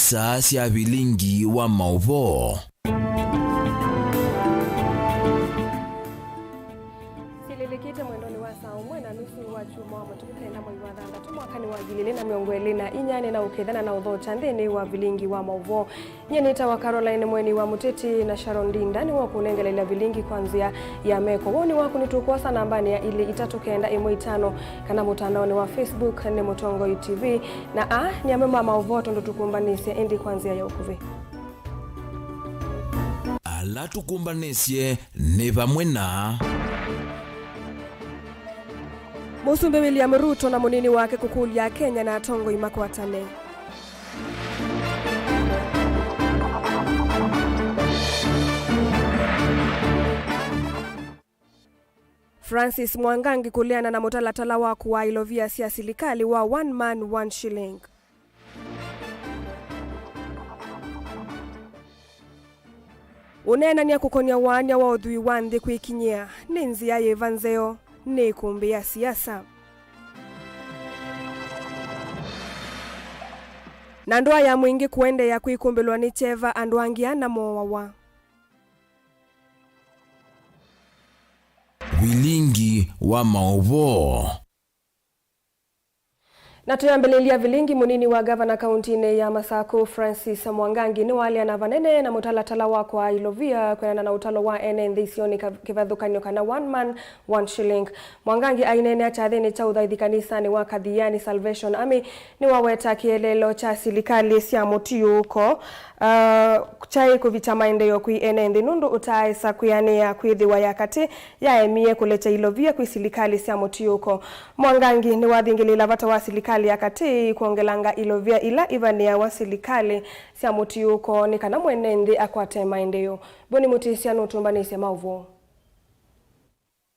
isaa cia bilingi wa mauvo. Sililekite mwendoni wa saa umwe na nusu wa chuma wa tukenda mwezi wa thandatu mwakani wa 2024 na ukethana na uthocha nthini wa bilingi wa mauvo. Nyenita wa Caroline Mweni wa Muteti na Sharon Dinda ni wa kunengelela bilingi kwanzia ya meko. Woni wako nitukosa nambani ya ili 395 kana mutandaoni wa Facebook ni Mutongo TV na nyamema mauvo ndo tukumbanisye endi kwanzia ya ukuvi. Ala tukumbanisye ni vamwe na Musumbe William Ruto na munini wake kukulia Kenya na atongo imakwatane. Francis Mwangangi kuliana na mutalatala waku wa ilovia sia silikali wa one man one shilling. Unena ni kukonia wanya wa udhui wandi kuikinyia ninzi ya Evanzeo ni kumbi ya siasa. Na ndoa ya mwingi kuende ya kuikumbelwa ni Cheva andwangia na mowawa. bilingi wa mauvo. Na tuyambelelia vilingi munini wa gavana kauntini ya Masako Francis Mwangangi ni wali anavanene na mutalatala wako wa ilovia kwenana na utalo wa NNDCO kivadhukanyo kana one man one shilling. Mwangangi ainene achathini cha udhaithi kanisani wa Kadhiani Salvation Army ni waweta kielelo cha silikali sia mutiyo uko chai kuvicha maendeleo kui NND nundu utaesa kuyania kuidhiwa yakati ya emie kulecha ilovia kui silikali sia mutiyo uko. Mwangangi ni wadhingilila vata wa silikali yakati kuongelanga ilovia ila ivania wa silikali sia mutiuko ni kana mwenende akwate maendeleo. Boni mutisia nutumbanise mauvo.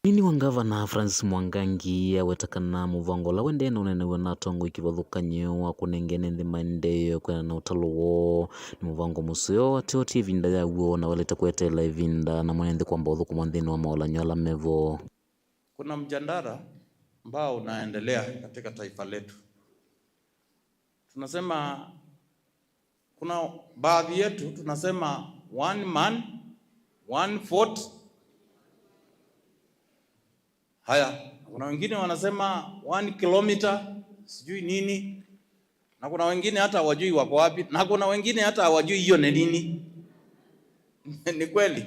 Nini wa gavana Francis Mwangangi awetakana muvango la wende na unene wana tongo ikivadhukanyo wa kunengene ndi maendeleo kwa na utalo wo ni muvango museo ati vinda ya uo na waleta kuetela vinda na mwenende kwa mbodho kumwandhini wa maola nyola mevo. Kuna mjandara ambao unaendelea katika taifa letu. Tunasema kuna baadhi yetu tunasema one man one vote. Haya, kuna wengine wanasema 1 kilometer sijui nini, na kuna wengine hata hawajui wako wapi, na kuna wengine hata hawajui hiyo ni nini. Ni kweli.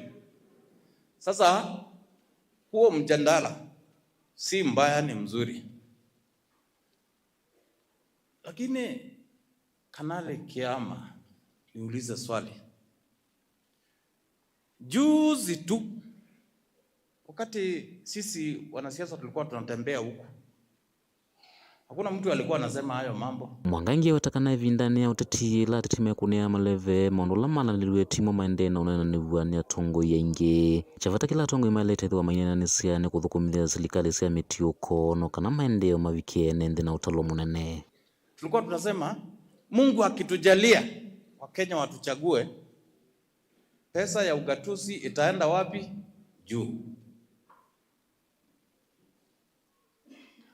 Sasa huo mjandala si mbaya, ni mzuri. Lakini Kanali Kiama niulize swali. Juzi tu wakati sisi wanasiasa tulikuwa tunatembea huko, hakuna mtu alikuwa anasema hayo mambo. Mwangangi watakana vindani ya uteti la tetimea kunea maleve maondola mala niliwe timo maende na unena nivuani ya tongo ya inge. Chavata kila tongo imalete wa mainena nisia ni kuthukumilea silikali siya metioko no kana maende mavikie nende na utalo munene. Tulikuwa tunasema Mungu akitujalia Wakenya watuchague, pesa ya ugatuzi itaenda wapi? Juu.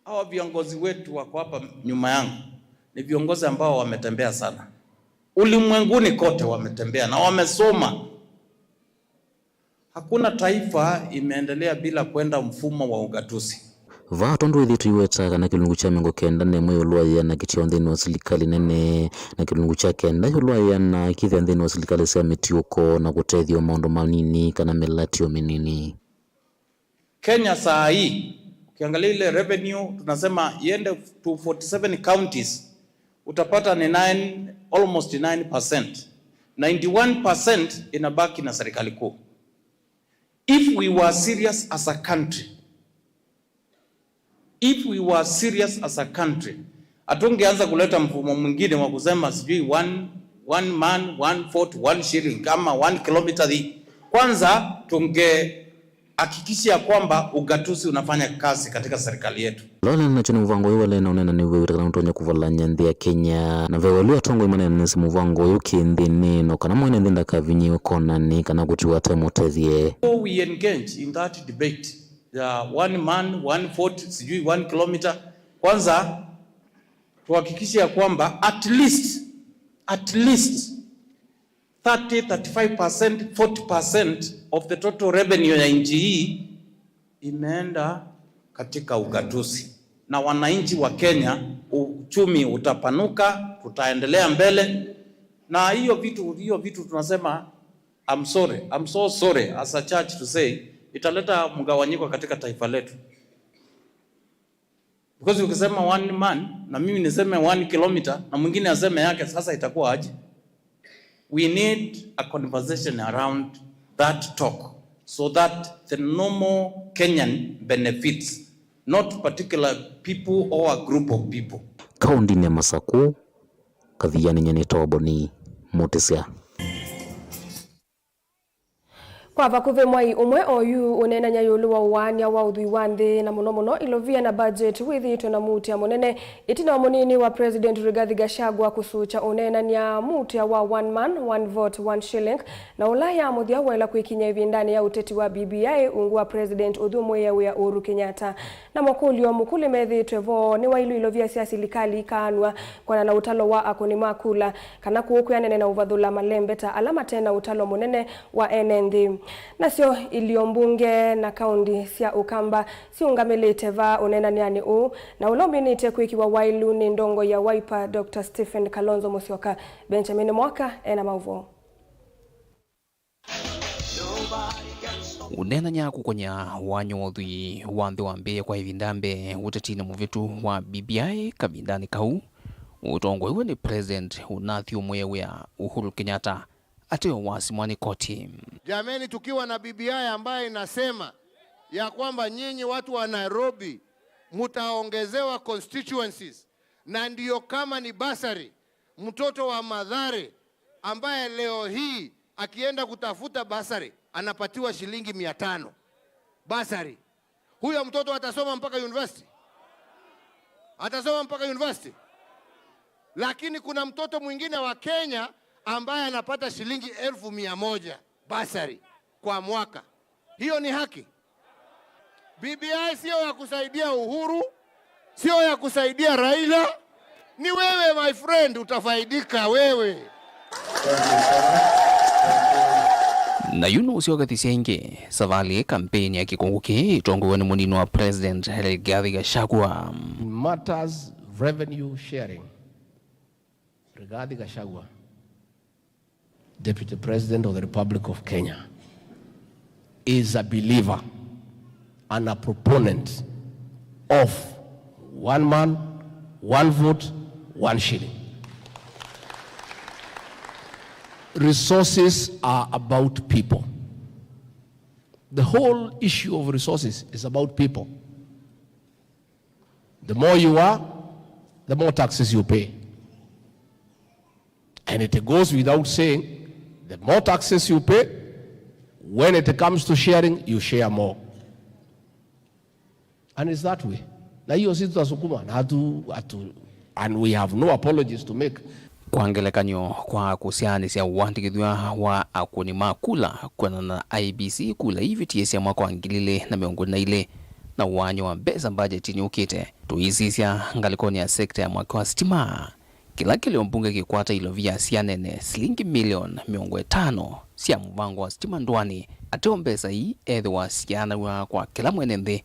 Hawa viongozi wetu wako hapa nyuma yangu ni viongozi ambao wametembea sana. Ulimwenguni kote wametembea na wamesoma. Hakuna taifa imeendelea bila kwenda mfumo wa ugatuzi. Vatondo idhitu iweta kana kilungu cha mengo kenda ne moyo lwa ya na kitia ndeni wa silikali nene na kilungu cha kenda yolwa ya na kithia ndeni wa silikali sia metioko na kutethio maondo manini kana melatio menini. Kenya saa hii ukiangalia ile revenue tunasema iende to 47 counties, utapata ni almost 9%. 91% inabaki na serikali kuu. If we were serious as a country, atungeanza kuleta mfumo mwingine wa kusema sijui one man one vote one shilling kama 1 kilometer hii. Kwanza hakikisha kwamba ugatuzi unafanya kazi katika serikali yetu. Lola na chini mvango yule na unena ni wewe utakana mtonya kuvalanya ndi ya Kenya na vewe lua tongo imane nisi mvango yuki ndini no kana mwene ndinda kavinyi wakona ni kana kutuwa temo tethie. So we engage in that debate, one man one vote sijui 1 kilometer. Kwanza tuhakikishe kwamba at at least 30, 35%, 40% of the total revenue ya nchi hii imeenda katika ugatuzi. Na wananchi wa Kenya, uchumi utapanuka, tutaendelea mbele. Na hiyo vitu tunasema I'm so sorry as a church to say, italeta mgawanyiko katika taifa letu. Because ukisema one man na mimi niseme 1 kilometer na mwingine aseme yake, sasa itakuwa aje? We need a conversation around that talk so that the normal Kenyan benefits, not particular people or a group of people. Kaunti ya Masaku, Kathiani Nyanitoboni, Mutisia. Kwa vakuve mwai umwe oyu unena nyayulu wa uwania wa udhui wande na muno ilovia na budget withi tuna muti ya munene itina wa munini wa President Rigathi Gachagua kusucha unena nya muti ya wa 1 man 1 vote 1 shilling na ulaya muthia wela kuikinya hivi ndani ya uteti wa BBI ungua President Udhumwe ya Uhuru Kenyatta na mwakuli wa mukuli methi twevo ni wa ilu ilovia siasi likali ikaanwa kwa na utalo wa akoni makula kana kuoku ya nene na uvadhula malembeta alama tena utalo munene wa NND. Nasio iliombunge na kaundi sia Ukamba siungamelete va unena niani na ulombinite kuikiwa wailu ni ndongo ya Wiper Dr. Stephen Kalonzo Musyoka Benjamin Mwaka ena mauvo. Unena nyaku kwenye wanyodhi wandhi wambe kwa hivi ndambe utatini muvitu wa BBI kabindani kau utongo iwe ni President Unathio Mwewe ya Uhuru Kenyatta ateo wasimwani koti. Jameni, tukiwa na BBI ambaye inasema ya kwamba nyinyi watu wa Nairobi mutaongezewa constituencies, na ndiyo kama ni basari, mtoto wa Mathare ambaye leo hii akienda kutafuta basari anapatiwa shilingi 500 basari, huyo mtoto atasoma mpaka university? Atasoma mpaka university? Lakini kuna mtoto mwingine wa Kenya ambaye anapata shilingi 1,100 basari kwa mwaka. Hiyo ni haki? BBI sio ya kusaidia Uhuru, sio ya kusaidia Raila. Ni wewe my friend utafaidika wewe. Na yuno usioga tisenge savali kampeni ya kikonguke itongo wani munino wa President Rigathi Gachagua. Matters revenue sharing. Rigathi Gachagua, Deputy President of the Republic of Kenya, is a believer and a proponent of 1 man, 1 vote, 1 shilling. Resources are about people. The whole issue of resources is about people. The more you are, the more taxes you pay. And it goes without saying, the more taxes you pay, when it comes to sharing, you share more. And it's that way. And we have no apologies to make. Kuangelekanyo kwa kusiani siya uwantikidhua wa akuni makula kwa na IBC kula hivi tiesi ya mwaka wangilile na miongoni na ile na uwanyo wa beza budget ni ukite. Tuisi siya ngalikoni ya sekta ya mwaka wa stima. Kila kile mbunge kikwata ilovia siya nene shilingi milioni 500 siya mvango wa stima ndwani. Ateo mbesa hii edhi wa siya kwa kila mwenende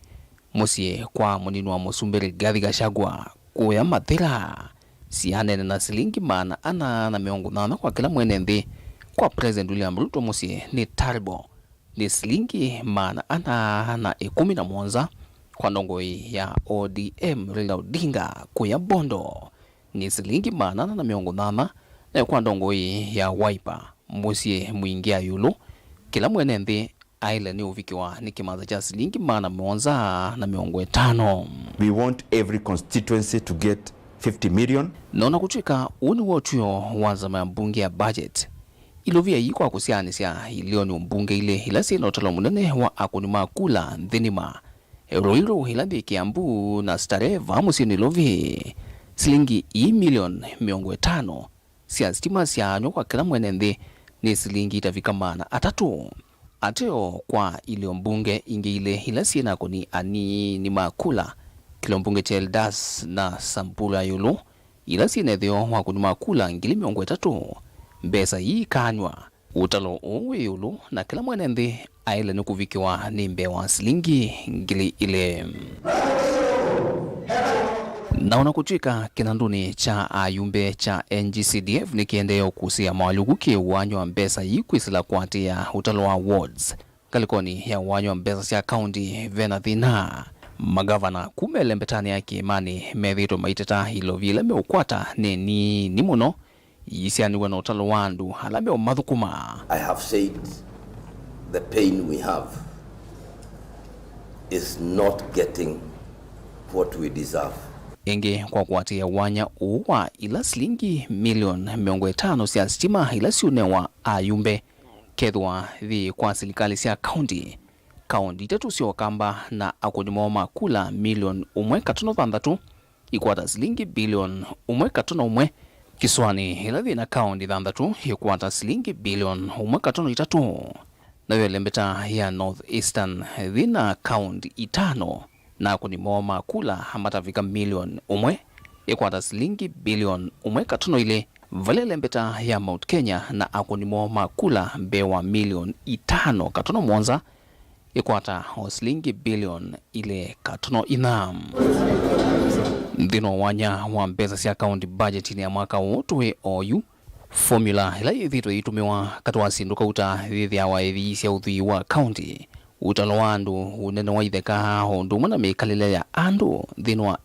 musie kwa muninu wa Musumberi Rigathi Gachagua kuya mathira. Siane na shilingi maana ana na 800 kwa kila mwenende kwa President William Ruto musie ni taribo ni shilingi maana ana na 11 kwa ndongo ya ODM Raila Odinga kuya Bondo ni shilingi maana na 800 na kwa ndongo ya Wiper musie muingia yulu kila mwenende aile ni uvikiwa ni kimaza cha shilingi maana 105. We want every constituency to get 50 million. Nona kuchika uni wotuyo wanzama ya mbunge ya budget. Ilovia hii kwa kusiani siya ilio ni mbunge ile hilasi na utalo munene wa akuni makula ndhenima. Roiro hilabi Kiambu na Starehe vamusi nilovi. Silingi milioni 500 siya stima siya anyo kwa kila mwenende ni silingi itafika maana 3. Ateo kwa ilio mbunge inge ile hilasi na akuni ani ni makula. Kilo mbunge Cheldas na Sampula yulu ila sinethio wa kunyuma kula ngili 30 mbesa hii kanywa utalo uwiyulu na kila mwene nthi aile ni kuvikiwa ni mbewa silingi ngili ile. Naona kuchika kinanduni cha ayumbe cha NGCDF ni kiendeo kusia mawalugu ki uwanyo wa mbesa hii kuisila kuatia utalo wa awards kalikoni ya uwanyo wa mbesa sia county venathina magavana kumele mbetani ya kiimani methito maiteta hilo vile meukwata ni muno yisianiwa na utalo wandu halame o mathukuma. I have said the pain we have is not getting what we deserve. Enge kwa kuatia wanya uwa ila silingi milioni 500 sia stima ila siunewa ayumbe kethwa thi kwa silikali sia county tatu sio kamba na akunimo makula milioni 1.6 ikwata silingi bilioni 1.1 kiswani ila thina county thandatu ikwata silingi bilioni 1.3 na lembeta ya North Eastern thina county 5 na akunimo makula matavika milioni 1 ikwata silingi bilioni 1.5 ile vale lembeta ya Mount Kenya na akunimo makula mbewa milioni 5 katono mwanza ikwata silingi bilioni ile katono inam. Ndino wanya wa mbesa sia county budget ni ya mwaka wote OU formula ila ithito itumiwa katwa sinduka uta thithi ya waithi sia uthui wa county utalo wandu unene wa itheka hondu mwana mekalile ya andu dhino wa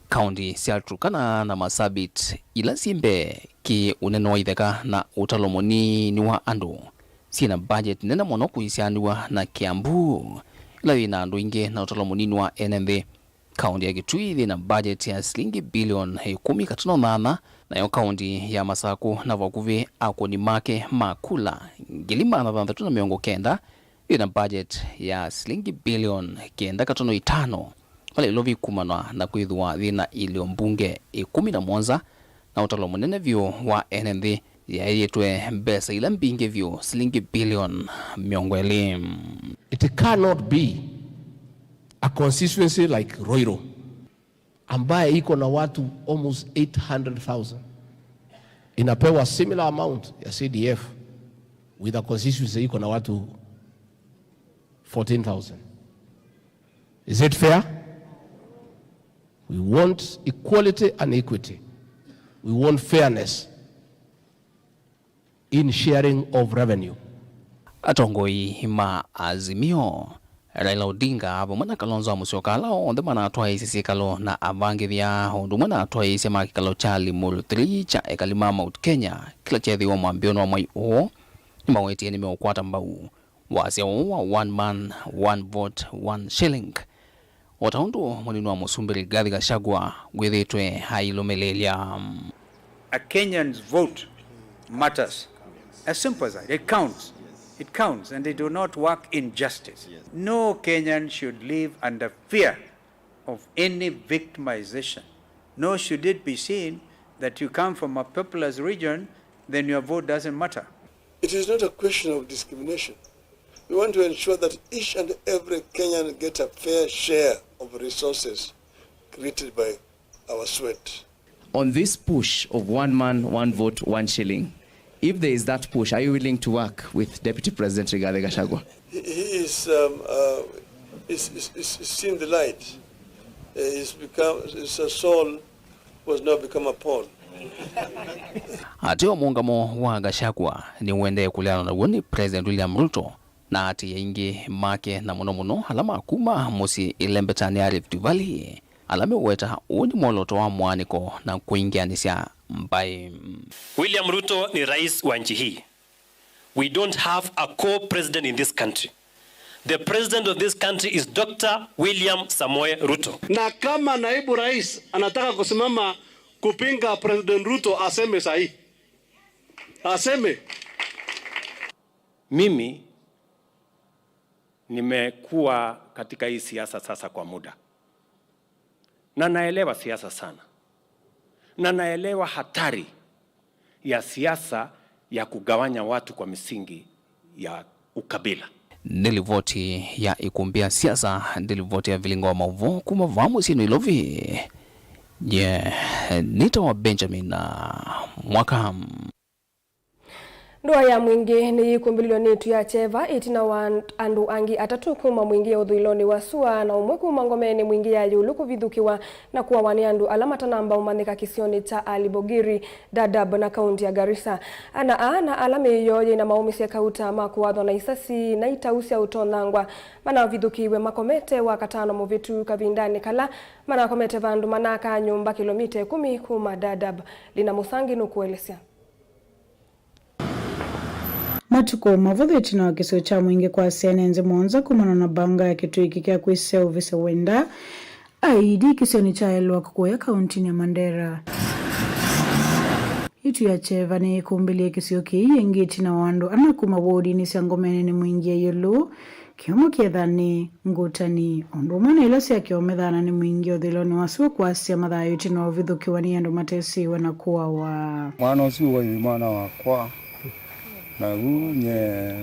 county sia Turkana na Marsabit ila simbe ki unene wa itheka na utalo moni ni wa andu sina budget nena mono kuisianiwa na Kiambu ila ina andu inge na utalo munini wa NMB. County ya Kitui na budget ya silingi bilioni 10.8 na yo county ya Masaku na Vakuvi akoni make makula ngilima na 390 ina budget ya silingi bilioni 9.5 wale lovi kumanwa na kuithwa thina ilio mbunge 11 na utalo munene vyo wa NMB ya yetwe mbesa ila mbinge vyo silingi bilioni 20. It cannot be a constituency like Roiro ambaye iko na watu almost 800,000 inapewa similar amount ya CDF with a constituency iko na watu 14,000. Is it fair? We want equality and equity. We want fairness in sharing of revenue. Atongoi ma Azimio Raila Odinga abo mana Kalonzo Musyoka lao onde mana atwa isi kalo na avange vya onde mana atwa isi makalo cha Limuru 3 cha ekalima Mount Kenya kila chethi wa mwambiono wa mwai o ni maweti ni meokwata mbau wasia wa one man one vote one shilling wataundu mwaninu wa Musumbiri Gathi Gachagua gwithitwe hailomelelia. A Kenyan's vote matters. As simple as that. It counts. It counts, and they do not work injustice. Yes. No Kenyan should live under fear of any victimization. Nor should it be seen that you come from a populous region, then your vote doesn't matter. It is not a question of discrimination. We want to ensure that each and every Kenyan gets a fair share of resources created by our sweat. On this push of one man, one vote, one shilling, if there is that push, are you willing to work with Deputy President Rigathi Gachagua? He is seen the light. His soul was now become a Paul. Atio muungamo wa Gachagua ni uende kuliana na woni President William Ruto na ati yaingi make na muno alama kuma musi ilembetani ya Rift Valley alame uweta uni moloto wa mwaniko na kuingianisha mbai. William Ruto ni rais wa nchi hii. We don't have a co-president in this country. The president of this country is Dr. William Samoei Ruto. Na kama naibu rais anataka kusimama kupinga President Ruto, aseme sahi. Aseme. Mimi nimekuwa katika hii siasa sasa kwa muda. Na naelewa siasa sana. Na naelewa hatari ya siasa ya kugawanya watu kwa misingi ya ukabila. Nilivoti ya ikumbia siasa, nilivoti ya vilingo wa mauvo kumavamu sinu ilovi. Nita wa Benjamin na Mwakam. Ndoa ya mwingi ni kumbililo nitu ya cheva itina wa andu angi atatu kuma mwingi ya udhuiloni wa sua na umweku mangomeni mwingi ya yuluku vidhukiwa na kuwa wani andu alamata namba umandika kisioni cha Alibogiri Dadab na kaunti ya Garissa. Ana alame yoye na maumisi ya kauta makuwadho na isasi na itausi ya utonangwa mana vidhukiwe makomete wa katano muvitu kavindani kala mana komete vandu manaka nyumba kilomite 10 kuma Dadab. Lina Musangi nukuelesea. Matuko mavutho itina wa kisio cha mwingi kwa sianenze mwanza kumana na banga ya kitu iki kia kuisea uvisa wenda aidi kisio ni cha elwa kukuya kauntini ya Mandera. Itu ya cheva ni kumbili ya kisio ki yengi itina wandu anakuma wodi ni siangomeni ni mwingi ya yulu kiomo kiedhani ngutani ondumana ilasi ya kiomedhana ni mwingi ya dhiloni wasuwa kwa siya madhayo itina wa vidhu kiwani ando matesi wanakuwa wa mwana usiwa imana wa kwa na nye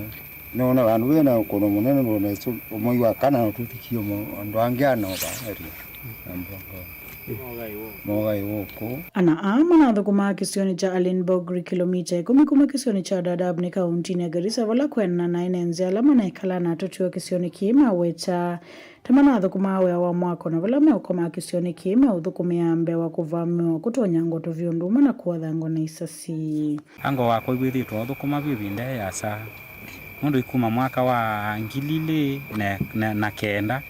nona vandu na kono munene mbona so moi wa kana tutikio mo andoangiana ba eri mogai woko ana amana dhukuma kisioni cha Alibogiri kilomita 10 kisioni cha Dadab ni kaunti ya Garissa wala kwena na inenzi alama na ikala na totiwa kisioni kima wecha tamana dhukuma we wa mwako na wala meokoma kisioni kima udhukumia mbe wa kuvamiwa kutonya ngoto vionduma na kuwa dhango na isasi ango wako ibithi to dhukuma bibinde ya sa mundu ikuma mwaka wa ngilile na kenda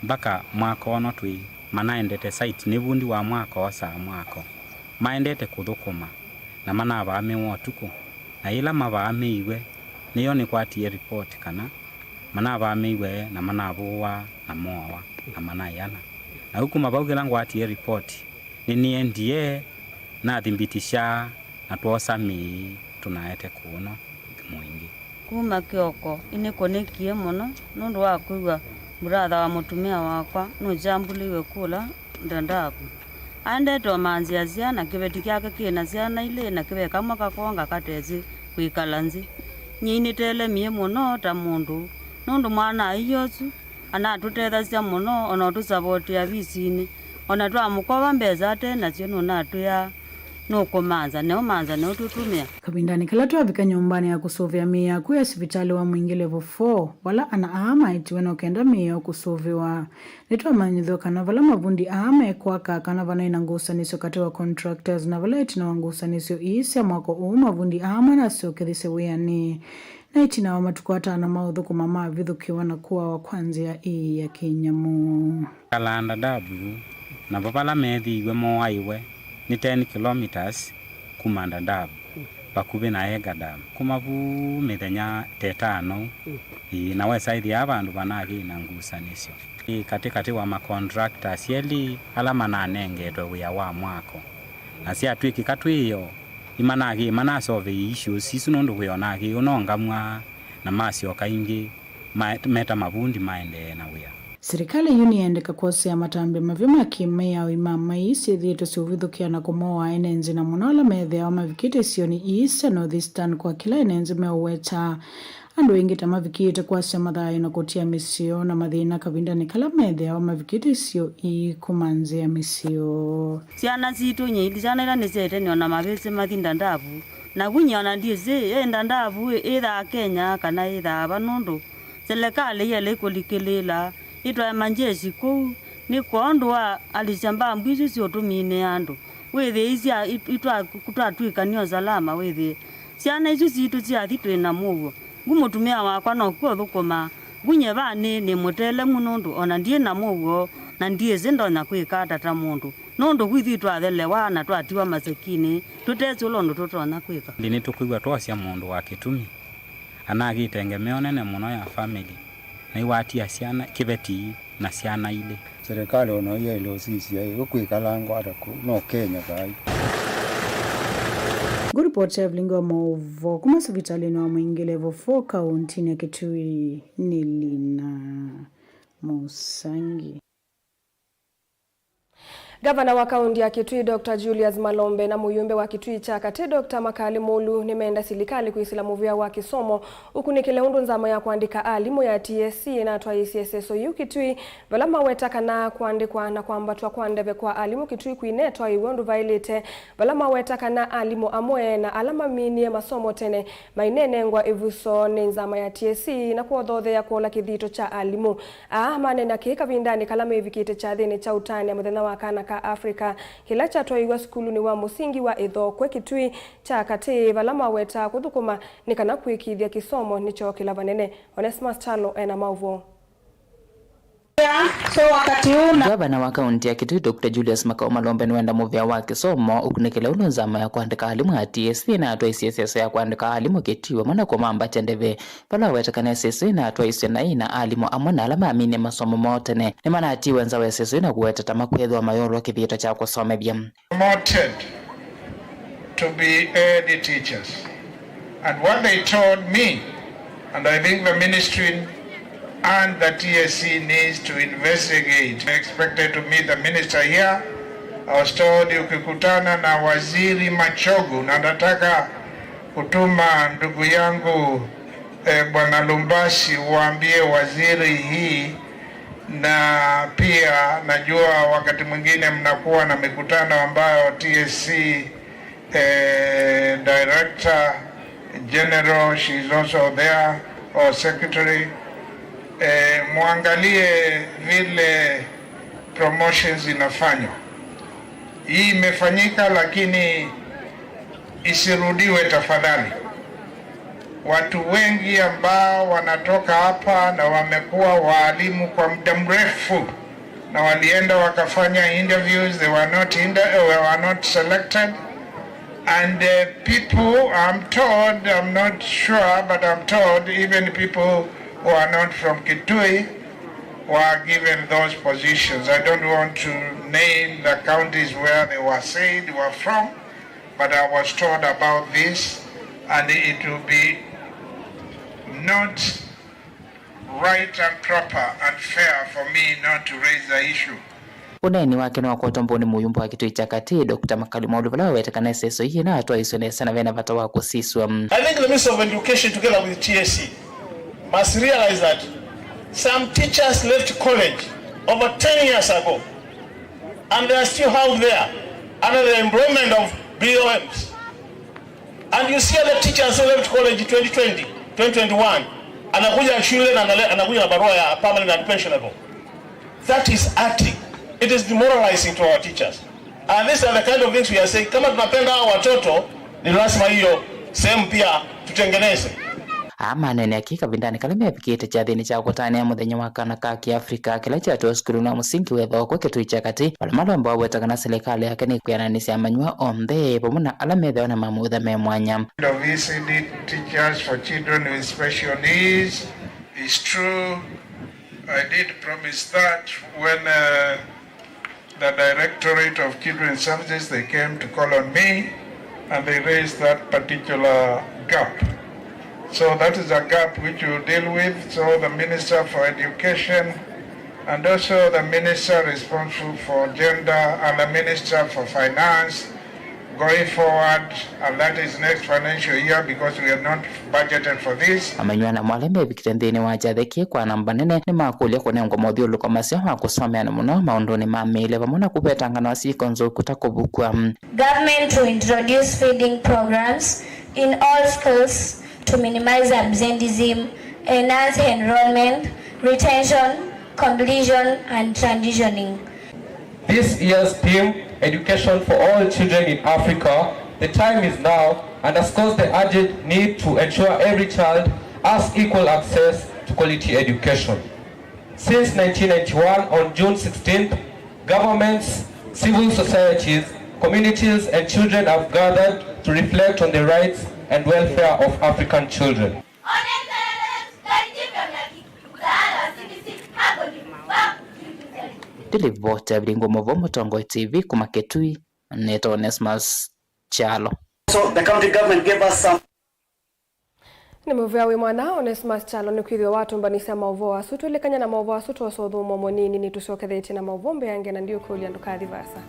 mpaka mwaka ono twi manaendete site ni bundi wa mwaka wa saa mwako maendete kuthukuma na mana baame wotuko na ila mabaame iwe niyo ni kwatie report kana mana baame iwe na mana buwa na mowa na mana yana na huku mabaugira ngwatie report ni NDA na thimbitisha na tuosami tunaete kuno mwingi kuma kioko ine konekie mono nundu wa kuiwa brother wa mutumia wakwa no jambuliwe kula Dadab ande to manzia zia na kibeti kyake kina zia na ile na kibe kama kakonga katezi kuikalanzi nyini tele mie muno ta mundu nundu mwana iyosu ana tutetha cia muno ona tusaboti ya visini ona twa mukoba mbeza tena cio nona tuya no komanza no tutumia kabindani kala tu avika nyumbani ya kusovia mia ku hospitali wa mwingi level 4 wala ana ama itiwe no kenda mia kusoviwa nitwa manyidho kana vala mavundi ama kwa kana vana inangusa niso katewa contractors na vala itina wangusa niso isi mwako mavundi ama na sio kedise weani na itina wa matukwata na maudhu kumama vidhu kiwana kuwa wa kwanzia ii ya Kenyamu kalanda dabu na babala methi iwe moa iwe ni 10 kilometers kuma Dadab bakubi na Egadam kuma bu mithenya 5 na website ya bandu banagi na ngusa nisio katikati wa ma contractors yeli alama na nengeto ya wa mwako na sia twiki katwiyo imanagi manasolve issues isunundu kuyonagi unongamwa na masio kaingi meta mabundi maende na wia serikali uniende kakose ya matambe mavyoma kimea imama isi dhito suvithukia na kumoa enenzi na munala methe wa mavikite sioni East Northeastern kwa kila enenzi meweta andu ingita mavikite kwa semadhayo na kutia misio na madhina kabindani kala methe wa mavikite sio kumanzia misio siana zitu nyidi siana ila nisete niona mabese mathinda ndavu na kunyana ndize Dadab either Kenya kana either abanundu serikali yele kulikilela itwa manjeshi ku ni kuondwa alishamba mbwizi sio tumine andu wethe isia itwa kutatuika niyo salama wethe siana isu zitu cia thitwe na mugo ngumutumia wakwa no kuo thukuma gunye bane ni mutele munundu ona ndie na mugo na ndie zindonya kwikata ta mundu nundu gwithitwa thelewa na twatiwa masekini tutezulondo tutona kwika ndini tukuigwa twacia mundu wa kitumi anagitengemeo nene muno ya family na iwatia siana kibeti na siana ile serikali ono ye lo sisi ai ukwikalango ataku no Kenya kai Good report Evelingo Movo kuma hospitali na mwingi level 4 kaunti ya Kitui ni Lina Musangi. Gavana wa kaunti ya Kitui Dr. Julius Malombe na muyumbe wa Kitui Chakati Dr. Makali Molu nimeenda serikali kuisilamuvia wa kisomo huku nikileundu nzama ya kuandika alimu ya TSC na twa ICSSOU Kitui valama wetaka na kuandikwa na kwamba twa kwandeve kwa alimu Kitui kuinetwa iwondu vailite valama wetaka na alimu amwe na alama minie masomo tene mainenengwa ivuso ni nzama ya TSC na kuodhothe ya kuola kithito cha alimu manena kika vindani kalama ivikite cha thini cha utani ya muthenya wa kana ka Afrika kila chatwa skulu ni wa musingi wa Ithokwe Kitui Chakati valama weta kuthukuma nikana kuikithia kisomo nicho kila vanene. Onesmus Chalo ena mauvo. So wakati una Gavana wa kaunti ya Kitui Dr. Julius Makao Malombe niwenda muvia wa kisomo ukunikile unuzama ya kuandika alimu ya TSC na atwa ICSS ya kuandika alimu Kitui mwana kwa mamba chendeve pala wetakana SSC na atwa ICNI na alimu amwana alama amine masomo motene ni mana ati wenza wa SSC na kuweta tamakwedhwa mayoro kithito cha kusome bia promoted to be the teachers, and what they told me, and I think the ministry and the TSC needs to investigate. I expected to meet the minister here. I was told ukikutana na waziri Machogu na nataka kutuma ndugu yangu Bwana Lumbasi waambie waziri hii, na pia najua wakati mwingine mnakuwa na mikutano ambayo TSC Director General, she's also there, or Secretary, muangalie vile promotions inafanywa. Hii imefanyika lakini isirudiwe tafadhali. Watu wengi ambao wanatoka hapa na wamekuwa walimu kwa muda mrefu na walienda wakafanya interviews, they were not selected. And people, I'm told, I'm not sure, but I'm told even people who are not from Kitui were given those positions. I don't want to name the counties where they were said they were from, but I was told about this, and it will be not right and proper and fair for me not to raise the issue. Uneni wake ni wakotomboni muyumbo wa Kitui Chakati Dr. Makali Molu vala wetakana SSO hii na atwa isonesa na vena vata wako siswa. I think the Minister of Education together with TSC must realize that some teachers left college over 10 years ago and they are still out there under the employment of BOMs. And you see other teachers who left college in 2020, 2021 anakuja shule na anakuja na barua ya permanent and pensionable. That is acting. It is demoralizing to our teachers. And these are the kind of things we are saying. Kama tunapenda hao watoto, ni lazima hiyo sehemu pia tutengeneze. Manene akika vindani kalime vikite cha thini cha kutani ya muthenya wa kana ka Kiafrika kila cha tu skulu na musingi wetho kwa Kitui Chakati walamalo ambao wetakana serikali yake ni kuyananisia manywa ombe pomuna alamethe na mamutha me mwanya. VCD teachers for children with special needs is true. I did promise that when the Directorate of Children's Services, they came to call on me and they raised that particular gap. So that is a gap which we'll deal with. So the Minister for Education and also the Minister responsible for Gender and the Minister for Finance going forward, and that is next financial year because we are not budgeted for this. Amanywana mwaleme vikitendeni wajatheki kwa namba nene ni makulia kunengwa modhiulu kwa masio wa kusomea na muno maundoni mamile vamona kupetangana wasikonzo kutakubukwa. Government to introduce feeding programs in all schools to minimize absenteeism, enhance enrollment, retention, completion and transitioning. This year's theme, Education for All Children in Africa, the time is now, underscores the urgent need to ensure every child has equal access to quality education. Since 1991, on June 16th, governments, civil societies, communities and children have gathered to reflect on the rights and welfare of African children. Tilivota bilingo movomo tongo TV kuma Kitui neto Onesmus Chalo. So the county government gave us some Ni muvia wi mwana Onesmus Chalo ni kwithio watu mbanisa mauvo asutu elekanya na mauvo asutu osothumo monini ni tucokethetie na mauvombe yange na ndio kulia ndukathi vasa.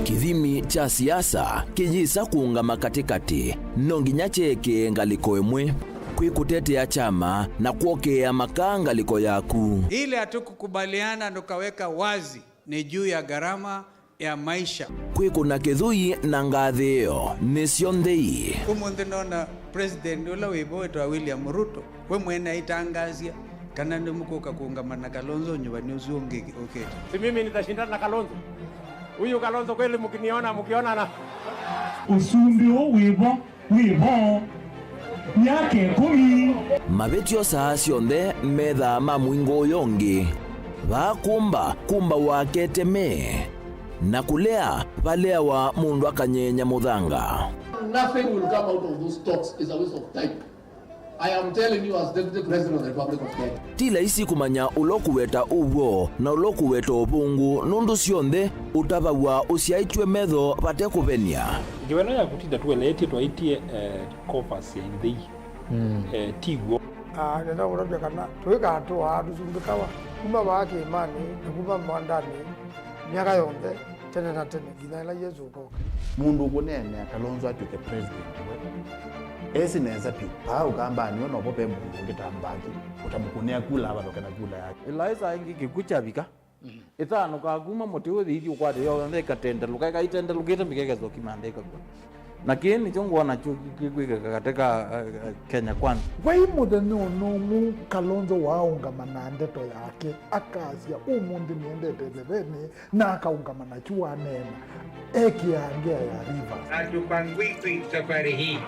Kithimi cha siasa kijisa kuungama katikati nonginya cheke ngaliko emwe kwikutetea chama na kuokea makangaliko yaku. Ile hatukukubaliana ndokaweka wazi ni juu ya gharama ya maisha. Kwikuna kithui na ngathio ni cionthei. Umunthe nona president ula wibo wetwa William Ruto we mwene itangazia kana ndimukuka kuungamana na Kalonzo nyumbani usiongeke. Okay. Si mimi nitashindana na Kalonzo. Huyu Kalonzo kweli mkiona na usumbio wibo yake kumi. Mabetio saa cionthe metha mamwingo yongi kumba wakete me na kulea balea wa mundu akanyenya muthanga. Nothing will come out of those talks is a waste of time. I am telling you as Deputy President of the Republic of Kenya. Tila isi kumanya ulokuweta uwo na ulokuweta ubungu nundu cionthe utabawa usiaitwe metho pate kuvenia. Giwena ya kutinda tueleti twaitie kopas ya indhei tigwo. Nenda urabia kana tuweka hatua tusumbikawa kuma wake imani na kuma mwandani miaka yonthe tene na tene gina ila Yesu ukoka. Mundu kunene Kalonzo atuke president esi neza pi pa ukamba niwe no pope mundu ngitambaki utamukunea kula aba lokana kula yake Eliza ingi kikucha bika itano kaguma moti uthi ukwate yo ndeka tenda lukaika itenda lugita mikegezo kimandeka kwa nakini chongo na chukwika katika Kenya kwanza Wai muthenya no Kalonzo waungamana ndeto yake akazia umundi niendete leveni na akaungamana chua nena ekiangea ya Rivers. Atupangwiki safari hii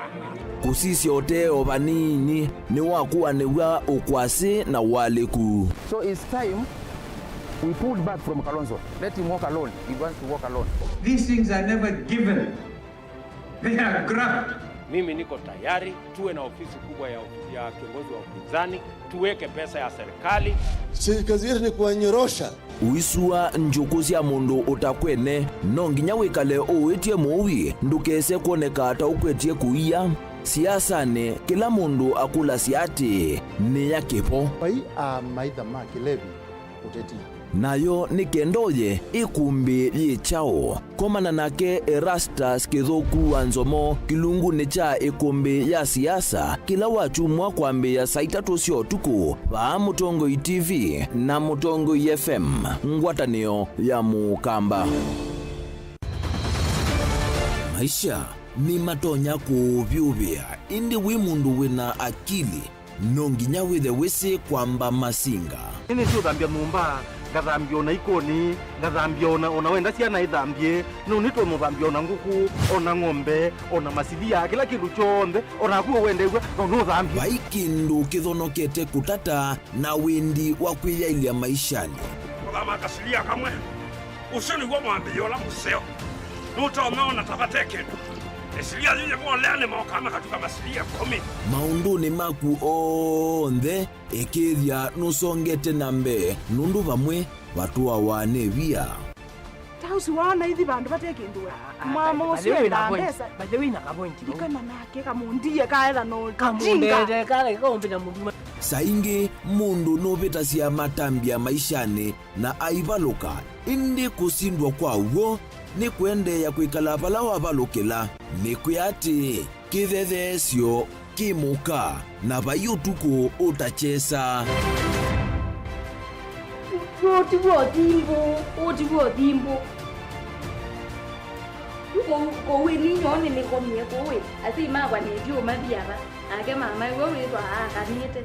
kusisi oteo vanini ni wakuwa niwa ukwasi na waliku. So it's time we pull back from Kalonzo. Let him walk alone. He wants to walk alone. These things are never given. They are grabbed. Mimi niko tayari tuwe na ofisi kubwa ya kiongozi wa upinzani, tuweke pesa ya serikali. Kazi yetu ni kuwanyorosha. Uisua njuku cia mundu utakwene no nginya wikale uwitie muwi ndukese kuoneka ata ukwetie kuia siasane kila mundu akula siati ni yakipo pai a maitha ma kilevi uteti nayo ni kendoye ikumbi yichao komana nake Erastus Kithuku Wanzomo kilungu ni cha ikumbi ya siasa kila wachumwa kwambia saa 3 cia utuku va Mutongo TV na Mutongo FM ngwatanio ya Mukamba. Maisha ni matonya kuvyuvia indi wi mundu wina akili nonginya withe wisi kwamba masinga Ini sio dhambia mumba ngathambia ona ikoni ngathambia ona wenda ciana ithambie no nitwe muthambia ona nguku ona ng'ombe ona masidia kila kindu chonthe ona kuo wendegwe no thambia vaikindu kithonokete kutata na windi wa kwiyailia maishani kama kasilia kamwe usini gwa mwambio la museo nutaomeona tabateke esilia zile mwolene maokama katika masilia 10 maunduni maku onthe ikithia nusongete nambe nundu vamwe watu wane tausi wana hithi bandu batekindwa mama uswe na pesa baje wina ka point ikana nake kamundie kaela no kamundete kale kombe na mundu saingi mundu novita cia matambia maishani na aivaluka indi kusindwa kwa uo ni kuendeya kwikala vala wavalukila ni kuyati kithethesyo kimuka na vayutuku utachesa otiwo thimbo kowe ninyone nikomie kowe asi magwa ndio mathiava ake mama wewe witwa akanite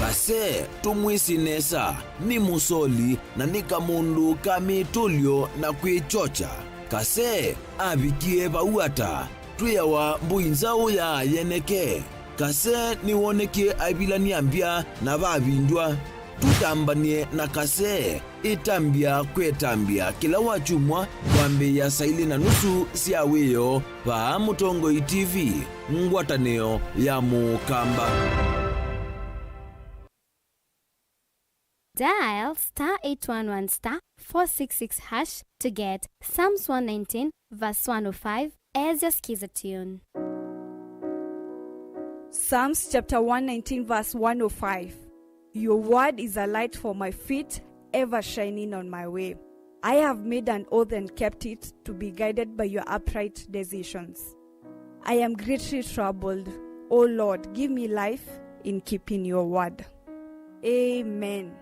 Kase tumwisinesa ni musoli na ni kamundu kamitulyo na kwichocha kase abikie bauata tuyawa mbuinzao ya yeneke kase niwonekie abilani ambia na babindwa tutambanie na kase itambia kwetambia kila wachumwa kwambe ya saili na nusu siawiyo pa Mutongo TV ngwataneo ya Mukamba. Dial *811*466# to get Psalms 119 verse 105 as your skiza tune. Psalms chapter 119 verse 105. Your word is a light for my feet, ever shining on my way. I have made an oath and kept it, to be guided by your upright decisions. I am greatly troubled. O Lord, give me life in keeping your word. Amen.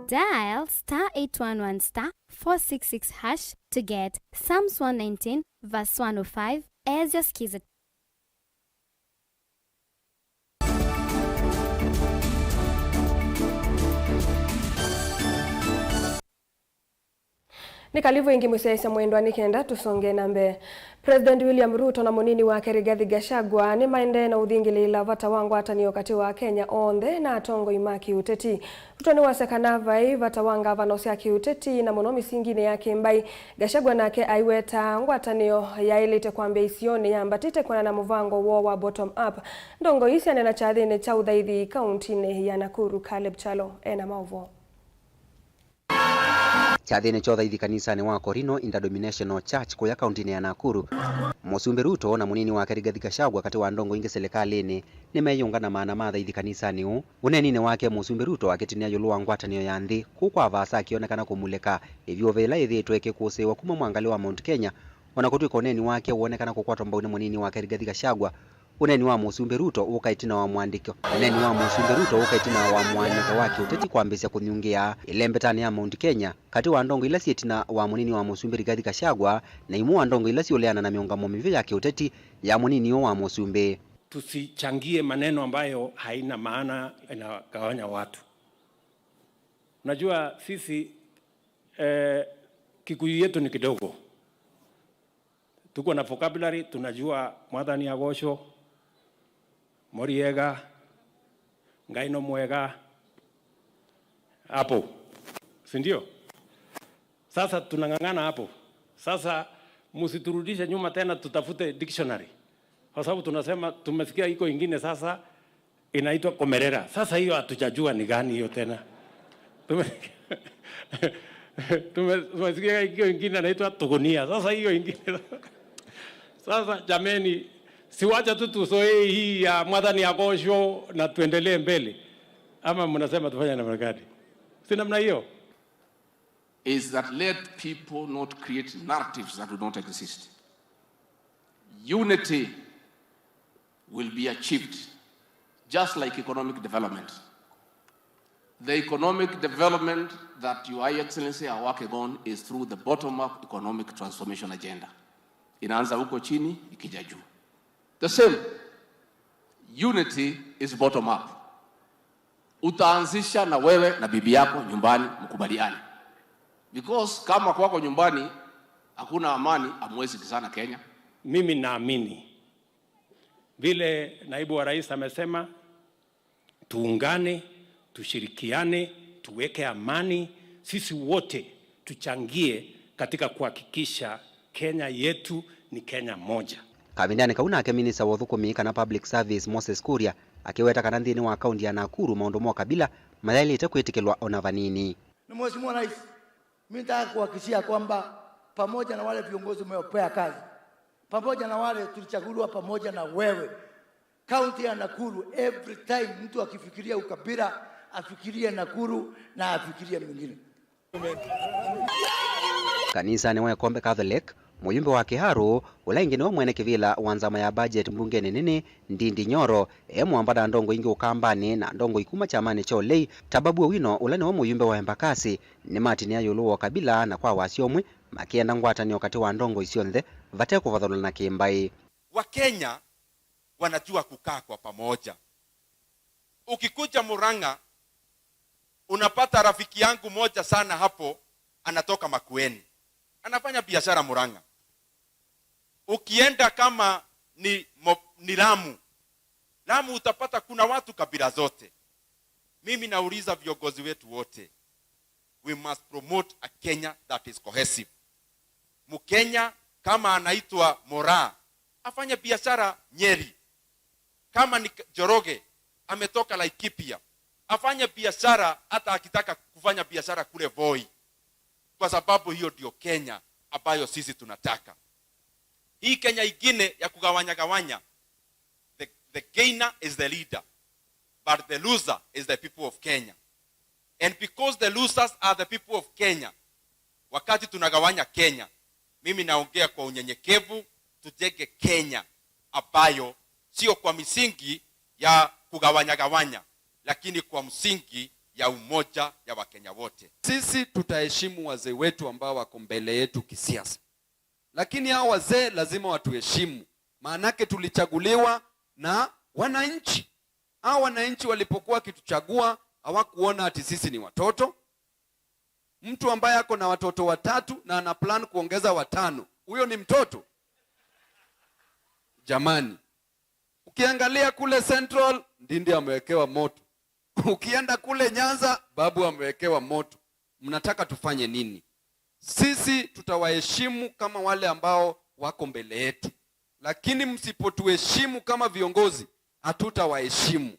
Dial *811*466# to get Psalms 119 verse 105 as your skiza. Nikalivu ingi musesa mwendo anikenda tusonge nambe. President William Ruto na munini wake Rigathi Gachagua ni maende na uthingili la vata wangu atani wakati wa Kenya onthe na atongo imaki uteti. Ruto ni wasekana vai vata wanga vanosia kiuteti na muno misingine yake mbai. Gachagua nake aiweta ngwatanio ya ilite kwambe isioni ya mbatite kwa na muvango wa bottom up. Ndongo isi anena chathine cha uthaithi kauntini ya Nakuru. Caleb Chalo ena mauvo. Chathine chotha ithi kanisani wa Korino Interdenominational Church kuya kauntini ya Nakuru. Musumbi Ruto na munini wake Rigathi Gachagua kati wa ndongo ingi serikalini nimeyungana maana matha ithi kanisani u. Unenine wake Musumbi Ruto akitinia yulua ngwatanio ya nthi kukwa vasa akionekana kumuleka ivyo vela ithitwe kikusiwa kuma mwangali wa Mount Kenya. Wanakutwika uneni wake uonekana kukwatwa mbao ni munini wake Rigathi Gachagua. Uneni wa Musumbi Ruto ukaitina wa mwandiko. Uneni wa Musumbi Ruto ukaitina wa mwandiko wake uteti kwambisya kunyungia ilembetani ya Mount Kenya kati wa ndongo ila sietina wa munini wa Musumbi Rigathi Gachagua na imu wa ndongo ila sioleana na miungamo mivyo yake uteti ya munini wa Musumbi. Tusichangie maneno ambayo haina maana, inagawanya watu. Unajua sisi Kikuyu yetu ni kidogo. Tuko na vocabulary, tunajua Mwathani Agosho, Moriega, Ngaino Mwega, hapo. Si ndio? Sasa tunangangana hapo. Sasa msiturudishe nyuma tena tutafute dictionary. Kwa sababu tunasema tumesikia iko ingine sasa inaitwa Komerera. Sasa hiyo hatujajua ni gani hiyo tena. Tumesikia iko ingine inaitwa Togonia. Sasa hiyo ingine. Sasa jameni, siwacha tu tusoe hii ya Mwathani Agosho na tuendelee mbele. Ama mnasema tufanye namna gani? Si namna hiyo. Is that let people not create narratives that do not exist. Unity will be achieved just like economic development. The economic development that Your Excellency are working on is through the bottom-up economic transformation agenda. Inaanza huko chini ikija juu. The same, unity is bottom-up. Utaanzisha na wewe na bibi yako nyumbani mkubaliane. Because kama kwako nyumbani hakuna amani, hamwezi kizana Kenya. Mimi naamini vile naibu wa rais amesema, tuungane, tushirikiane, tuweke amani, sisi wote tuchangie katika kuhakikisha Kenya yetu ni Kenya moja. Kabindani kauna ake minisa wa thukumi kana public service Moses Kuria akiweta kana nthini wa kaunti ya Nakuru maundu mo kabila mathali itakwitikelwa ona vanini. Na Mheshimiwa Rais, mimi nataka kuhakikishia kwamba pamoja na wale viongozi umewapea kazi, pamoja na wale tulichaguliwa pamoja na wewe, kaunti ya Nakuru, every time mtu akifikiria ukabila afikirie Nakuru na afikirie mwingine. Kanisa ni wa Kombe Catholic muyumbe wa Kiharu ulaingine wa mwene kivila wanzama ya budget mbungeni nini Ndindi Nyoro mwambada ndongo ingi ukambani na ndongo ikuma chamani cholei tababu wino ulani wa muyumbe wa Embakasi ni matini ya yuluwa kabila na kwa wasiomwe makienda ngwatani wakati wa ndongo isionthe vateko vadhulu na kimbai. Wakenya wanajua kukaa kwa pamoja. Ukikuja Murang'a unapata rafiki yangu moja sana hapo anatoka Makueni. Anafanya biashara Murang'a. Ukienda kama ni Lamu. Lamu utapata kuna watu kabila zote. Mimi nauliza viongozi wetu wote. We must promote a Kenya that is cohesive. Mkenya kama anaitwa Mora afanye biashara Nyeri. Kama ni Joroge ametoka Laikipia afanye biashara hata akitaka kufanya biashara kule Voi, kwa sababu hiyo ndio Kenya ambayo sisi tunataka. Hii Kenya ingine ya kugawanya, the gainer is the leader, but the loser is the people of Kenya. And because the losers are the people of Kenya, wakati tunagawanya Kenya, mimi naongea kwa unyenyekevu, tujenge Kenya ambayo sio kwa misingi ya kugawanya, lakini kwa msingi ya umoja ya Wakenya wote. Sisi tutaheshimu wazee wetu ambao wako mbele yetu kisiasa, lakini hao wazee lazima watuheshimu, maanake tulichaguliwa na wananchi. Hao wananchi walipokuwa kituchagua hawakuona ati sisi ni watoto. Mtu ambaye ako na watoto 3 na ana plan kuongeza 5, huyo ni mtoto? Jamani, ukiangalia kule Central, Ndindi amewekewa moto. Ukienda kule Nyanza, Babu amewekewa moto. Mnataka tufanye nini? Sisi tutawaheshimu kama wale ambao wako mbele yetu, lakini msipotuheshimu kama viongozi, hatutawaheshimu.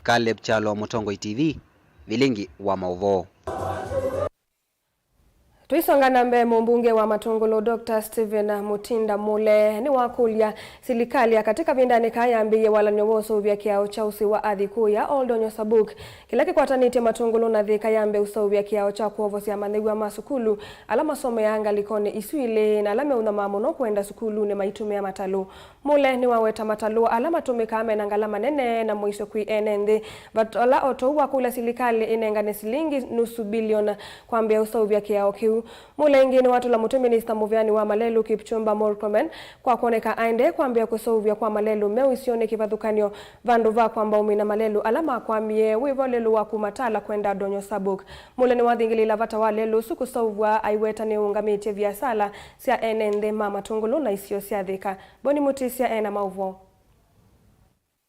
Caleb Chalo, Mutongo TV, Milingi wa Mauvoo. Tuisongana mbe mbunge wa Matungulu Dr. Stephen Mutinda Mule ni wakulia serikali katika vindani kayambiye wala nyowoso vya kiao cha usi wa ardhi kuu ya Oldonyo Sabuk kila kikwatanite Matungulu na thika yambe uso vya kiao cha kuovosi ya manegwa masukulu ala masomo ya anga likone isuile na alame unamamu no kwenda sukulu ne maitumia matalu. Mule ni waweta matalu ala matumika amenangala manene na mwisho kui enende batola oto wakula serikali inengane silingi nusu biliona kwambia uso vya kiao kiu. Mule ingine watu la mutu Minister Muvyani wa Malelu Kipchumba Murkomen kwa kuoneka aende kwambia kusovya kwa Malelu meu isione kivadhukanyo vandu va kwamba umina Malelu alama kwambie wivo lelu wa kumatala kwenda Donyo Sabuk. Mule ni wadhingili lavata wa lelu suku sovwa aiweta ni ungamite vya sala sia enende mama Tungulu na isio sia dhika. Boni mutisia ena mauvo.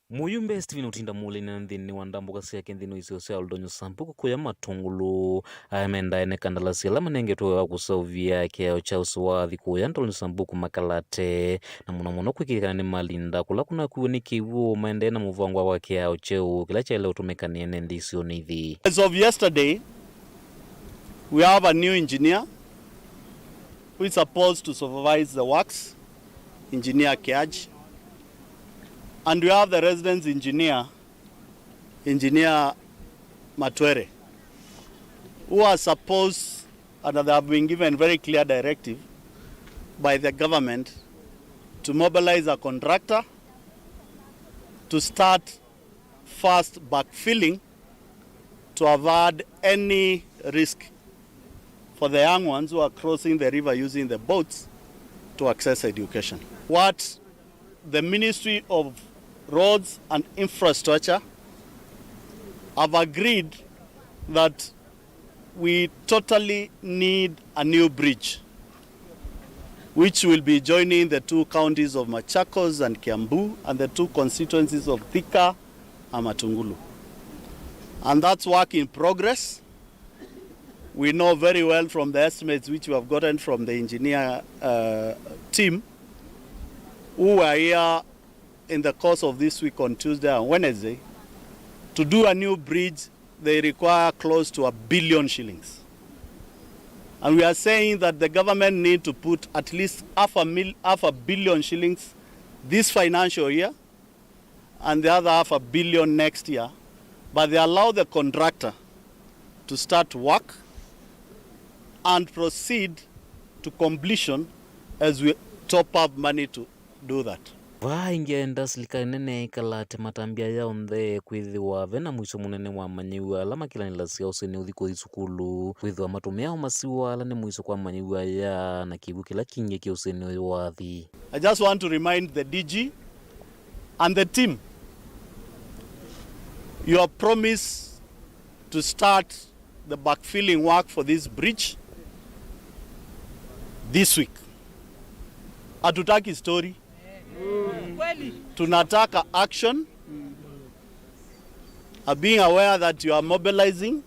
Muyumbe Stephen Mutinda Mule na ndini wandambuka siya kendino isio sia Oldonyo Sabuk kuya Matungulu amenda ene kandalasi alama nengeto wa kusovya kiao cha usuwadhi kuya Oldonyo Sabuk makalate na munamono kwikikana ni malinda kula kuna kuweni kivu maende na muvangwa wa kiao cheu kila chele utumekani ene ndisio nithi. As of yesterday, we have a new engineer who is supposed to supervise the works, Engineer Kiaj. And we have the residence engineer, Engineer Matwere, who are supposed, and they have been given very clear directive by the government to mobilize a contractor to start fast backfilling to avoid any risk for the young ones who are crossing the river using the boats to access education. What the Ministry of Roads and Infrastructure have agreed that we totally need a new bridge which will be joining the 2 counties of Machakos and Kiambu and the 2 constituencies of Thika and Matungulu. And that's work in progress. We know very well from the estimates which we have gotten from the engineer team who are here in the course of this week on Tuesday and Wednesday. To do a new bridge, they require close to 1 billion shillings. And we are saying that the government need to put at least half a billion shillings this financial year and the other half a billion next year. But they allow the contractor to start work and proceed to completion as we top up money to do that. Vaingienda silika nene ikalate matambia ya ondhe kwithiwa vena mwisho munene wa manyiwa alama kila nilasia useni uthiko isukulu kwithiwa matumia masiwa ala ni mwisho kwa manyiwa ya na kibu kila kinye kia useni wathi. I just want to remind the DG and the team, your promise to start the backfilling work for this bridge this week. Hatutaki story. Tunataka action. Being aware that you are mobilizing,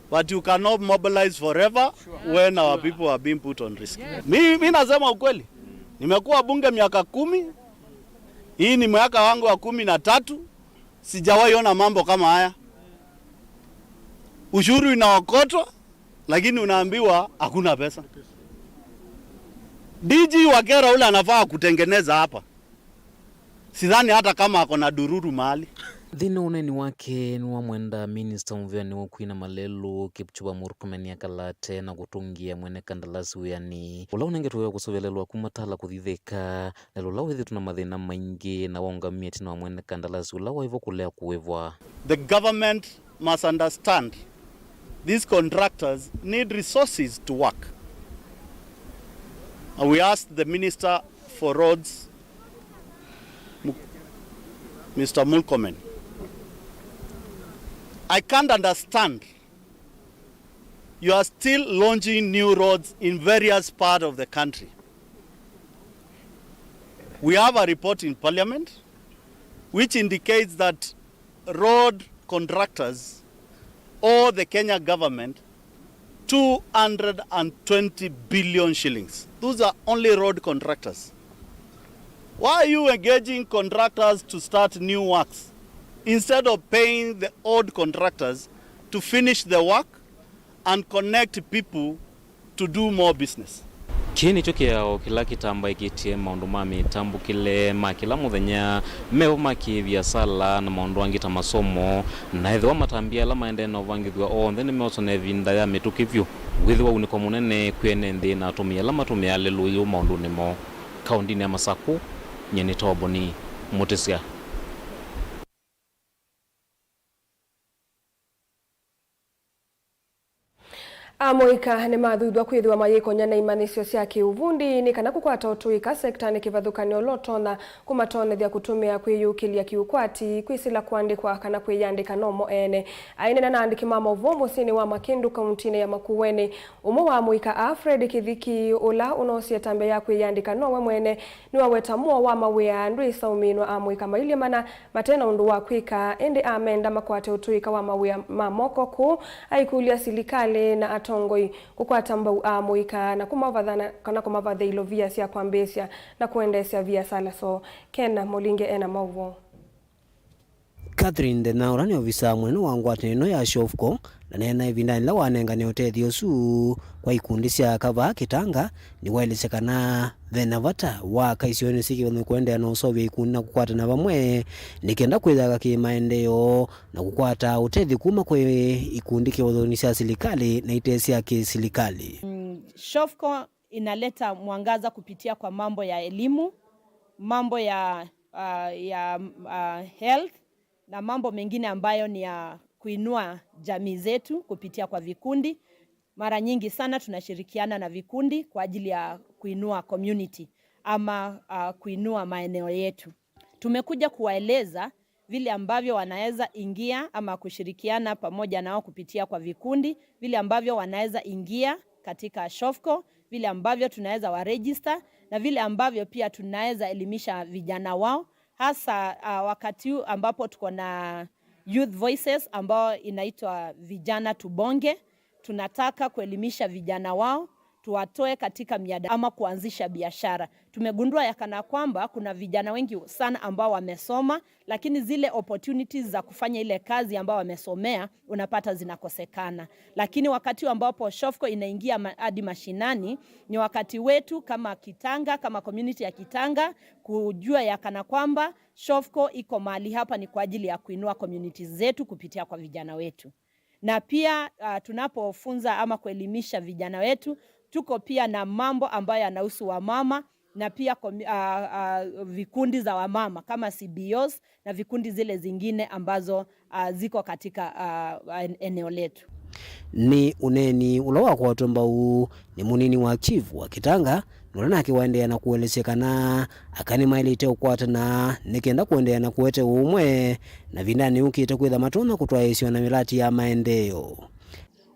but you cannot mobilize forever when our people are being put on risk. Mimi nasema ukweli. Nimekuwa bunge miaka 10. Hii ni mwaka wangu wa 13. Sijawahi ona mambo kama haya. Ushuru inaokotwa lakini unaambiwa hakuna pesa. DG wa Kera ule anafaa kutengeneza hapa. Sidhani hata kama ako na dururu mahali. Thina uneni wake ni wa mwenda Minister Muvea wa Kwina Malelu Kipchumba Murkomen yakalate na kutungia mwene kandalasi uyani ula unengetuwe kusovelelwa kumatala kuthithika na lula withi tuna mathina maingi na waungamia tina wa mwene kandalasi ula waivo kulea kuwevwa. The government must understand these contractors need resources to work. And we asked the Minister for Roads, Mr. Murkomen. I can't understand. You are still launching new roads in various parts of the country. We have a report in Parliament which indicates that road contractors owe the Kenya government 220 billion shillings. Those are only road contractors. Why are you engaging contractors to start new works instead of paying the old contractors to finish the work and connect people to do more business? Kini chokia kila kitamba ikitie maundu mami tambu kile makila muthenya meo maki biasala na maundu angita masomo na etho matambia la maende no vangithwa onthe ni meoso ne vinda ya mitukivyo withwa uniko munene kwene nthi na atumia la matumia aleluya maundu nimo kaunti ya Masaku nyeni Toboni Mutisia. Amoika ni mathutha kwithwa mayiko nyana imanisio cia kiuvundi ni kana kukwata utuika sekta ni kivathukanio lotona kumatonethia kutumia kwiyukilia kiukwati kwisila kuandikwa kana kwiyandika nomo ene aine na andiki mama uvomo sini wa Makindu kauntini ya Makueni umo wa Amoika Alfred Kithiki ula unosie tambe ya kwiyandika nowe mwene ni wawetamua wa mawea andwi sauminwa Amoika maili mana matena undu wa kwika indi amenda makwate utuika wa mawea mamoko ku aikulia silikali na atongoi kukwata mbau Amoika na kumavadhana kana kumavadha ilovia sia kwambesya na kuendesya via sala so Kena Molinge ena mauvo. Catherine Denaura ni ofisa mwene wa ngwataniro ya Shofco na nena ivindani la wanengane utethio su kwa ikundi cia kava kitanga ni waelekana thena vata wa kaisioni siki kwenda na usovya ikundi na kukwata na vamwe nikenda kwithaga kimaendeleo na kukwata utethi kuma kwa ikundi kiothonisha cia serikali na itesia kiserikali. Shofco inaleta mwangaza kupitia kwa mambo ya elimu, mambo ya health na mambo mengine ambayo ni ya kuinua jamii zetu kupitia kwa vikundi. Mara nyingi sana tunashirikiana na vikundi kwa ajili ya kuinua community ama kuinua maeneo yetu. Tumekuja kuwaeleza vile ambavyo wanaweza ingia ama kushirikiana pamoja nao kupitia kwa vikundi, vile ambavyo wanaweza ingia katika Shofco, vile ambavyo tunaweza waregister na vile ambavyo pia tunaweza elimisha vijana wao. Hasa wakati ambapo tuko na Youth Voices ambao inaitwa vijana tubonge, tunataka kuelimisha vijana wao, tuwatoe katika miada ama kuanzisha biashara. Tumegundua ya kana kwamba kuna vijana wengi sana ambao wamesoma, lakini zile opportunities za kufanya ile kazi ambao wamesomea unapata zinakosekana. Lakini wakati ambapo Shofco inaingia hadi mashinani, ni wakati wetu kama Kitanga, kama community ya Kitanga, kujua ya kana kwamba Shofco iko mahali hapa ni kwa ajili ya kuinua communities zetu kupitia kwa vijana wetu. Na pia tunapofunza ama kuelimisha vijana wetu, tuko pia na mambo ambayo yanahusu wamama na pia vikundi za wamama kama CBOs na vikundi zile zingine ambazo ziko katika eneo letu. Ni uneni ulawa kwa watu ambao ni munini wa chief wa Kitanga nurana akiwaendea na kuelezekana akani mailite ukwata na nikenda kuendea na kuwete umwe na vindani ukite kwitha matona kutwaisio na mirati ya maendeo.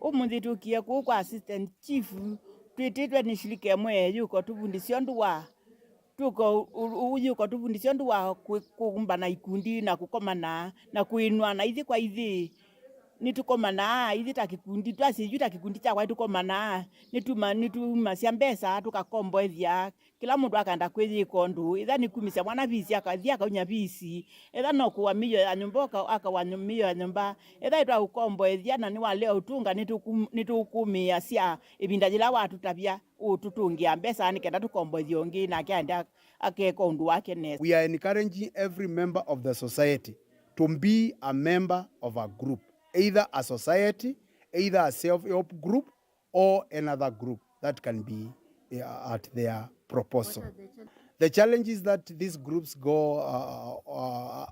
Umuthi tukie kwa assistant chief twititwe ni shirike mwe yuko tufundisio nduwa tuko yuko tufundisio nduwa kukumba na ikundi na kukoma na kuinua na ithi kwa ithi nitukomana ithi takikundi twasiju kikundi chakwa tukomana nituma cia mbesa tukakomboethia kila mundu akanda kwithi ikondu itha nikumisya mwana bisi akathia kaunya bisi itha no kuwa mio ya nyumba akawa mio ya nyumba itha itwa ukomboethia na ni wale utunga nitukumia cia ibinda jila watu tabia ututungia mbesa ni kenda tukomboethia ngi na kenda akekondu wake nesa. We are encouraging every member of the society to be a member of a group, either a society, either a self-help group, or another group that can be at their proposal. The challenges that these groups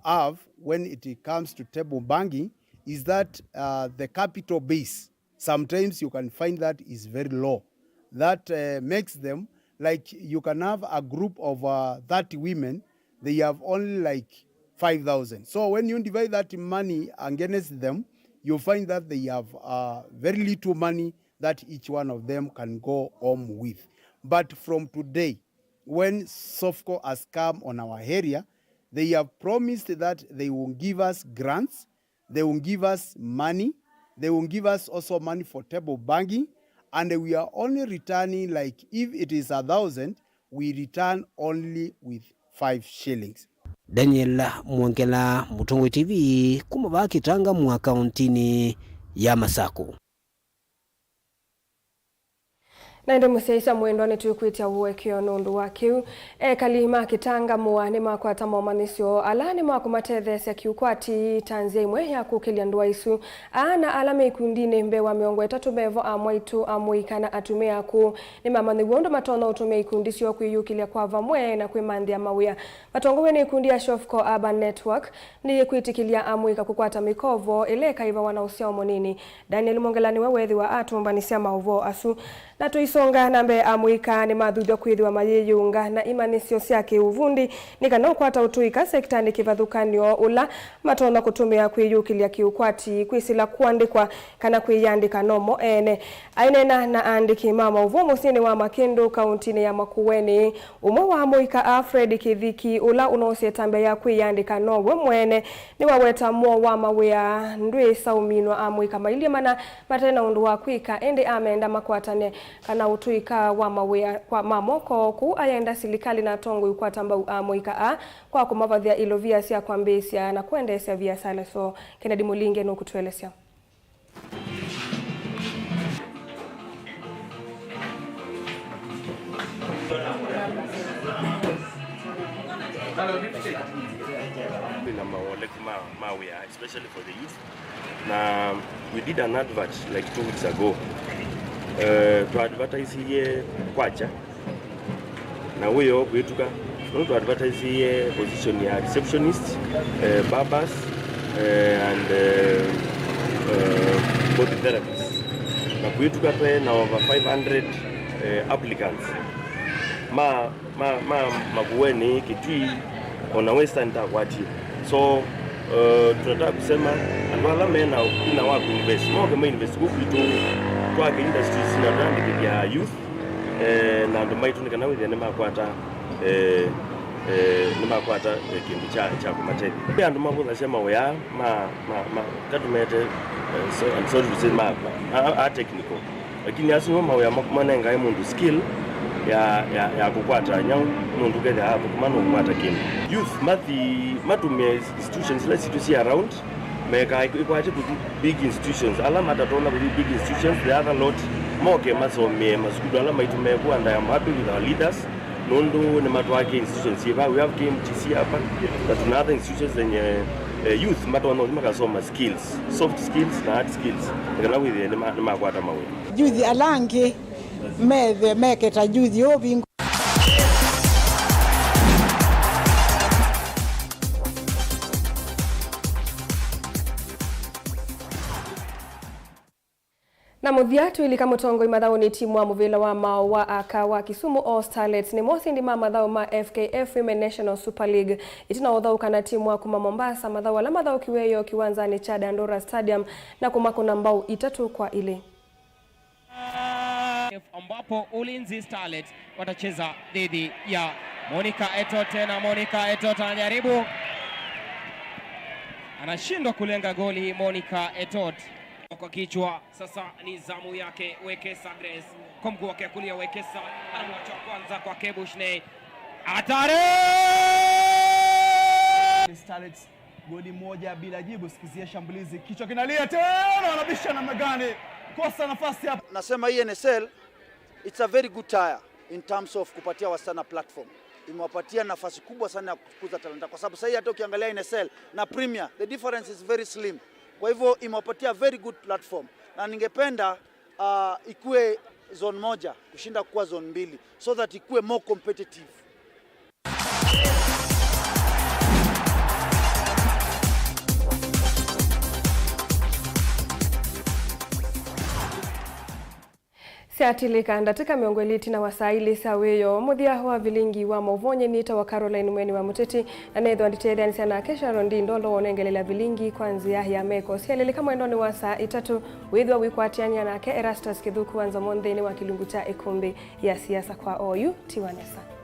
have when it comes to table banking is that the capital base, sometimes you can find that is very low. That makes them, like you can have a group of 30 women, they have only like 5,000. So when you divide that money against them, you find that they have very little money that each one of them can go home with. But from today, when SOFCO has come on our area, they have promised that they will give us grants, they will give us money, they will give us also money for table banking, and we are only returning, like if it is 1,000, we return only with 5 shillings. Daniel Mwangela, Mutongo TV, kumaba Kitanga mwa kauntini ya Masako. Na ndo musiaisa mwendo ni tukuitia uwekio nundu wakiu. Kalima Kitanga mwa ni mako atama manisio ala ni mako matethesya kiukwati tanzia imwe ya kukilia ndua isu. Na alame ikundine mbewa miongo etatu bevo amwaitu amuikana atumea ku ni mamani wondo matona utumea ikundisio kuyukilia kwa vamwe na kuimandi ya mawia. Matongowe ni ikundi ya SOFCO Urban Network ni kuitikilia amuika kukwata mikovo ileka iwa wanausia omonini. Daniel Mwangela ni wewethi wa atumbanisia mauvo asu. Na tuisonga nambe amuika ni madhudio kwithiwa mayeyunga na imanisio syake uvundi nikana ukwata utuika sektani kivadhukanio ula matona kutumia kwiyukilia kiukwati kwisila kuandikwa kana kwiyandika nomo ene ainena na andiki mama uvumu sini wa Makindu kauntini ya Makueni umwe wa amuika Alfred Kithiki ula unoosietambe ya kwiyandika nowe mwene ni waweta muo wa mawea ndui sauminwa amuika mailia mana matena undu wa kwika ende ameenda makwatane kana utuika wa mawea kwa mamoko ku ayenda silikali na tongo kwa tamba amuika kwa kumavadhia ilovia sia kwa mbesia na kuendesya via sale. So Kennedy Mulinge no kutuelesya. Especially for the youth. Now, we did an advert like 2 weeks ago to advertise here kwacha. Na wewe kwetuka to advertise here position ya receptionist, barbers and body therapists. Na kwetuka pe na over 500 applicants. Makueni Kitui on a western takwati. So tunataka kusema anwala mena ina wa kuinvest kama invest kuku kwa industries na brand ya youth na ndo mai tunikana with nema kwata nema kwata kindu cha kumatete pia ndo mambo nasema weya tatumete so to say a technical lakini asino mawe manenga mundu skill ya kukwata nyau mundu gethe hapo kumano kumata kindu youth matumia institutions let's to see around meka ikwati ku big institutions alama tatona ku big institutions the other lot moke masomie masukulu alama itumekuwa and I am happy with our leaders nondo ni matwake institutions here we have KMTC hapa but another institutions zenye youth matona makasoma skills soft skills na hard skills ngana with ni makwata mawe juzi alange meve meketa juzi obingo na muthiatu ili kamutongo imathao ni timu wa muvila wa mao wa aka wa Kisumu All Starlets ni mosi ndima mathao ma FKF Women National Super League itina othau kana timu wa kuma Mombasa mathao ala mathao kiweyo kiwanzani cha Dandora Stadium na kumako na mbao 3-1 ambapo Ulinzi Starlets watacheza dhidi ya Monica Etot. Na Monica Etot anajaribu, anashindwa kulenga goli. Monica Etot Kwa kichwa sasa ni zamu yake Wekesa Grace. Kwa mguu wake kulia Wekesa anamwacha kwanza kwa Kebushne. Hatari! Starlets goli moja bila jibu. Sikizia shambulizi, kichwa kinalia tena, wanabisha namna gani? Kosa nafasi hapa. Nasema hii NSL it's a very good tire in terms of kupatia wasichana platform. Imewapatia nafasi kubwa sana ya kukuza talanta, kwa sababu sasa hata ukiangalia NSL na Premier the difference is very slim. Kwa hivyo imewapatia very good platform, na ningependa ikue zone moja kushinda kuwa zone mbili, so that ikue more competitive. Siatilika ndatika miongweliti na wasaili saweyo muthia wa vilingi wa Movonye nita wa Caroline Mweni wa Muteti na netho anditethia sana kesha rondi ndolo onengelela vilingi kwanzia ya meko sialele kama endoni wa saa 3 withwa wikwatiania nake Erastus Kithuku wanza montheni wa kilungu cha ikumbi ya siasa kwa OU Tiwanesa.